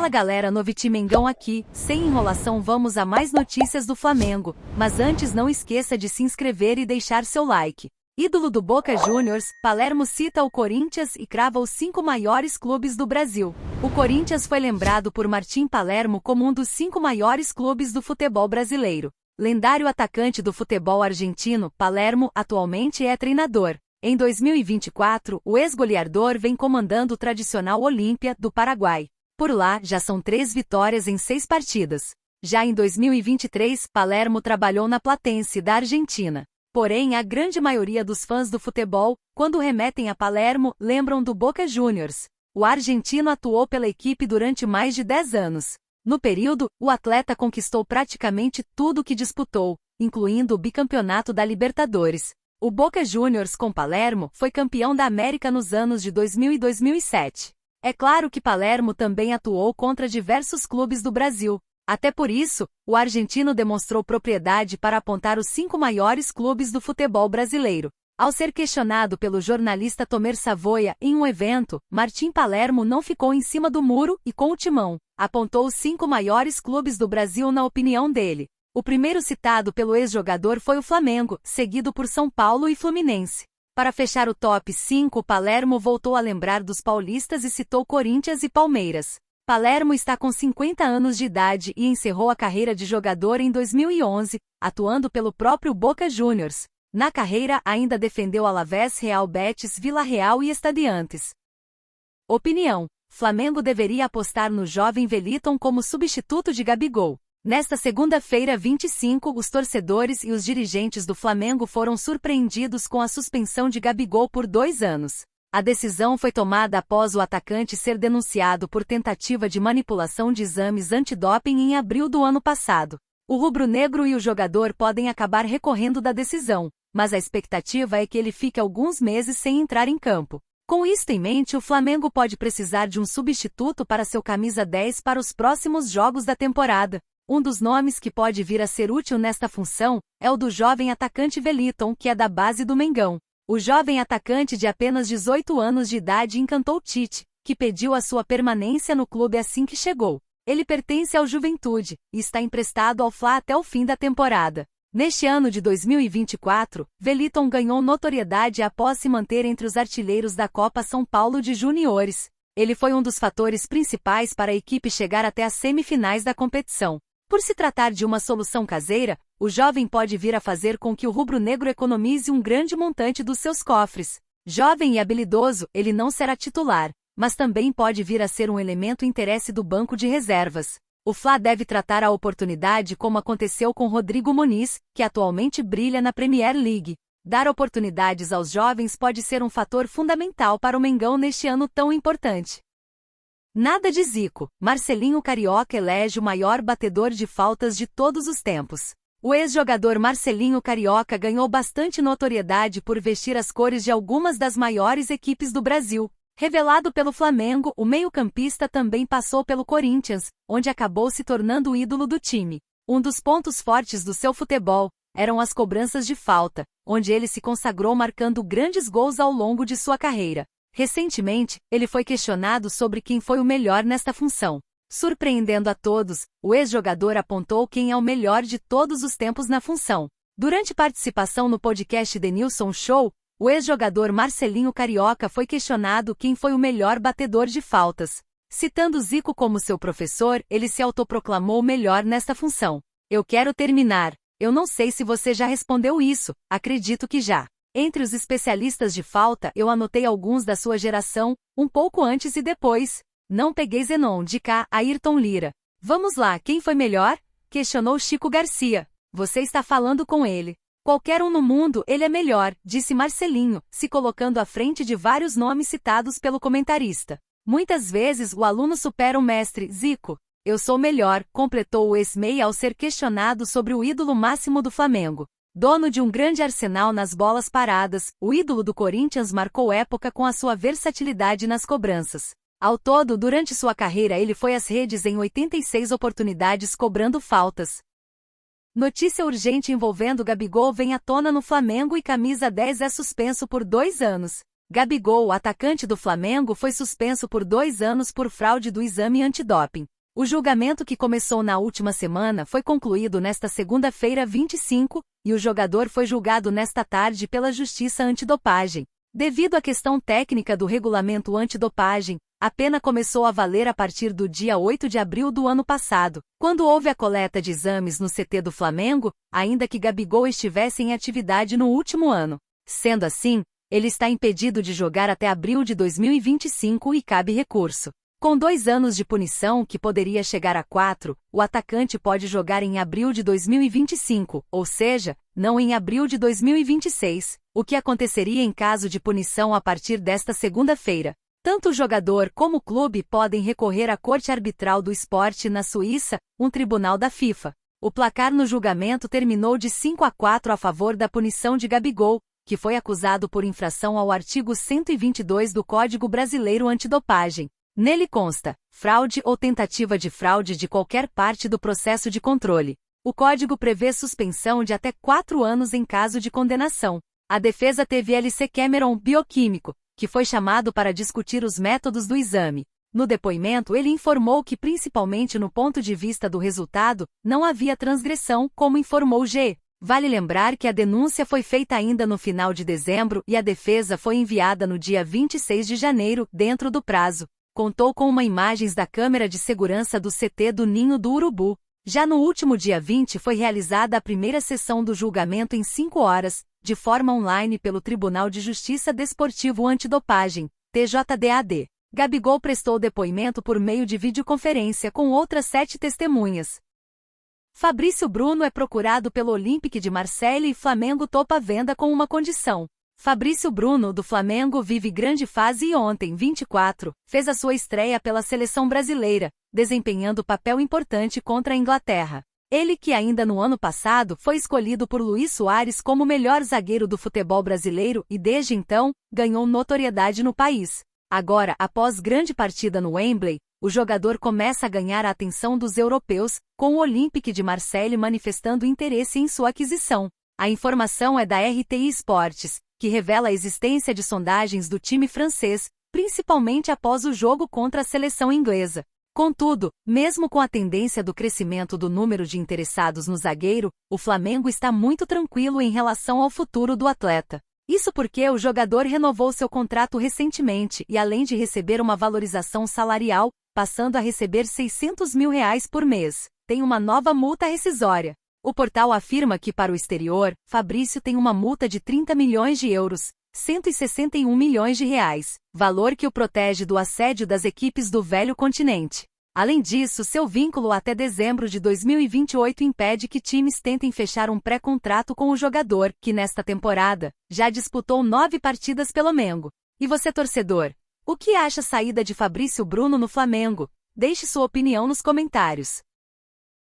Fala galera, Noviti Mengão aqui, sem enrolação vamos a mais notícias do Flamengo, mas antes não esqueça de se inscrever e deixar seu like. Ídolo do Boca Juniors, Palermo cita o Corinthians e crava os 5 maiores clubes do Brasil. O Corinthians foi lembrado por Martim Palermo como um dos 5 maiores clubes do futebol brasileiro. Lendário atacante do futebol argentino, Palermo atualmente é treinador. Em 2024, o ex-goleador vem comandando o tradicional Olímpia, do Paraguai. Por lá, já são 3 vitórias em 6 partidas. Já em 2023, Palermo trabalhou na Platense, da Argentina. Porém, a grande maioria dos fãs do futebol, quando remetem a Palermo, lembram do Boca Juniors. O argentino atuou pela equipe durante mais de 10 anos. No período, o atleta conquistou praticamente tudo que disputou, incluindo o bicampeonato da Libertadores. O Boca Juniors com Palermo foi campeão da América nos anos de 2000 e 2007. É claro que Palermo também atuou contra diversos clubes do Brasil. Até por isso, o argentino demonstrou propriedade para apontar os 5 maiores clubes do futebol brasileiro. Ao ser questionado pelo jornalista Tomer Savoia em um evento, Martim Palermo não ficou em cima do muro e com o timão. Apontou os 5 maiores clubes do Brasil na opinião dele. O primeiro citado pelo ex-jogador foi o Flamengo, seguido por São Paulo e Fluminense. Para fechar o top 5, Palermo voltou a lembrar dos paulistas e citou Corinthians e Palmeiras. Palermo está com 50 anos de idade e encerrou a carreira de jogador em 2011, atuando pelo próprio Boca Juniors. Na carreira, ainda defendeu Alavés, Real Betis, Vila Real e Estudiantes. Opinião: Flamengo deveria apostar no jovem Wellington como substituto de Gabigol. Nesta segunda-feira 25, os torcedores e os dirigentes do Flamengo foram surpreendidos com a suspensão de Gabigol por 2 anos. A decisão foi tomada após o atacante ser denunciado por tentativa de manipulação de exames antidoping em abril do ano passado. O rubro-negro e o jogador podem acabar recorrendo da decisão, mas a expectativa é que ele fique alguns meses sem entrar em campo. Com isto em mente, o Flamengo pode precisar de um substituto para seu camisa 10 para os próximos jogos da temporada. Um dos nomes que pode vir a ser útil nesta função é o do jovem atacante Wellington, que é da base do Mengão. O jovem atacante de apenas 18 anos de idade encantou Tite, que pediu a sua permanência no clube assim que chegou. Ele pertence ao Juventude e está emprestado ao Fla até o fim da temporada. Neste ano de 2024, Wellington ganhou notoriedade após se manter entre os artilheiros da Copa São Paulo de Juniores. Ele foi um dos fatores principais para a equipe chegar até as semifinais da competição. Por se tratar de uma solução caseira, o jovem pode vir a fazer com que o rubro-negro economize um grande montante dos seus cofres. Jovem e habilidoso, ele não será titular, mas também pode vir a ser um elemento interesse do banco de reservas. O Fla deve tratar a oportunidade como aconteceu com Rodrigo Muniz, que atualmente brilha na Premier League. Dar oportunidades aos jovens pode ser um fator fundamental para o Mengão neste ano tão importante. Nada de Zico, Marcelinho Carioca elege o maior batedor de faltas de todos os tempos. O ex-jogador Marcelinho Carioca ganhou bastante notoriedade por vestir as cores de algumas das maiores equipes do Brasil. Revelado pelo Flamengo, o meio-campista também passou pelo Corinthians, onde acabou se tornando o ídolo do time. Um dos pontos fortes do seu futebol eram as cobranças de falta, onde ele se consagrou marcando grandes gols ao longo de sua carreira. Recentemente, ele foi questionado sobre quem foi o melhor nesta função. Surpreendendo a todos, o ex-jogador apontou quem é o melhor de todos os tempos na função. Durante participação no podcast Denilson Show, o ex-jogador Marcelinho Carioca foi questionado quem foi o melhor batedor de faltas. Citando Zico como seu professor, ele se autoproclamou o melhor nesta função. Eu quero terminar. Eu não sei se você já respondeu isso, acredito que já. Entre os especialistas de falta, eu anotei alguns da sua geração, um pouco antes e depois. Não peguei Zenon de cá, Ayrton Lira. Vamos lá, quem foi melhor? Questionou Chico Garcia. Você está falando com ele. Qualquer um no mundo, ele é melhor, disse Marcelinho, se colocando à frente de vários nomes citados pelo comentarista. Muitas vezes o aluno supera o mestre, Zico. Eu sou melhor, completou o ex-meia ao ser questionado sobre o ídolo máximo do Flamengo. Dono de um grande arsenal nas bolas paradas, o ídolo do Corinthians marcou época com a sua versatilidade nas cobranças. Ao todo, durante sua carreira ele foi às redes em 86 oportunidades cobrando faltas. Notícia urgente envolvendo Gabigol vem à tona no Flamengo e camisa 10 é suspenso por 2 anos. Gabigol, atacante do Flamengo, foi suspenso por 2 anos por fraude do exame antidoping. O julgamento que começou na última semana foi concluído nesta segunda-feira 25, e o jogador foi julgado nesta tarde pela Justiça Antidopagem. Devido à questão técnica do regulamento antidopagem, a pena começou a valer a partir do dia 8 de abril do ano passado, quando houve a coleta de exames no CT do Flamengo, ainda que Gabigol estivesse em atividade no último ano. Sendo assim, ele está impedido de jogar até abril de 2025 e cabe recurso. Com 2 anos de punição que poderia chegar a 4, o atacante pode jogar em abril de 2025, ou seja, não em abril de 2026, o que aconteceria em caso de punição a partir desta segunda-feira. Tanto o jogador como o clube podem recorrer à Corte Arbitral do Esporte na Suíça, um tribunal da FIFA. O placar no julgamento terminou de 5-4 a favor da punição de Gabigol, que foi acusado por infração ao artigo 122 do Código Brasileiro Antidopagem. Nele consta fraude ou tentativa de fraude de qualquer parte do processo de controle. O código prevê suspensão de até 4 anos em caso de condenação. A defesa teve LC Cameron, bioquímico, que foi chamado para discutir os métodos do exame. No depoimento, ele informou que, principalmente no ponto de vista do resultado, não havia transgressão, como informou G. Vale lembrar que a denúncia foi feita ainda no final de dezembro e a defesa foi enviada no dia 26 de janeiro, dentro do prazo. Contou com imagens da câmera de segurança do CT do Ninho do Urubu. Já no último dia 20 foi realizada a primeira sessão do julgamento em 5 horas, de forma online pelo Tribunal de Justiça Desportivo Antidopagem, TJDAD. Gabigol prestou depoimento por meio de videoconferência com outras 7 testemunhas. Fabrício Bruno é procurado pelo Olympique de Marseille e Flamengo topa venda com uma condição. Fabrício Bruno, do Flamengo, vive grande fase e ontem, 24, fez a sua estreia pela seleção brasileira, desempenhando papel importante contra a Inglaterra. Ele que ainda no ano passado foi escolhido por Luís Soares como melhor zagueiro do futebol brasileiro e desde então, ganhou notoriedade no país. Agora, após grande partida no Wembley, o jogador começa a ganhar a atenção dos europeus, com o Olympique de Marseille manifestando interesse em sua aquisição. A informação é da RTI Esportes, que revela a existência de sondagens do time francês, principalmente após o jogo contra a seleção inglesa. Contudo, mesmo com a tendência do crescimento do número de interessados no zagueiro, o Flamengo está muito tranquilo em relação ao futuro do atleta. Isso porque o jogador renovou seu contrato recentemente e, além de receber uma valorização salarial, passando a receber R$600 mil por mês, tem uma nova multa rescisória. O portal afirma que, para o exterior, Fabrício tem uma multa de 30 milhões de euros, 161 milhões de reais, valor que o protege do assédio das equipes do velho continente. Além disso, seu vínculo até dezembro de 2028 impede que times tentem fechar um pré-contrato com o jogador, que nesta temporada, já disputou 9 partidas pelo Mengo. E você, torcedor? O que acha a saída de Fabrício Bruno no Flamengo? Deixe sua opinião nos comentários.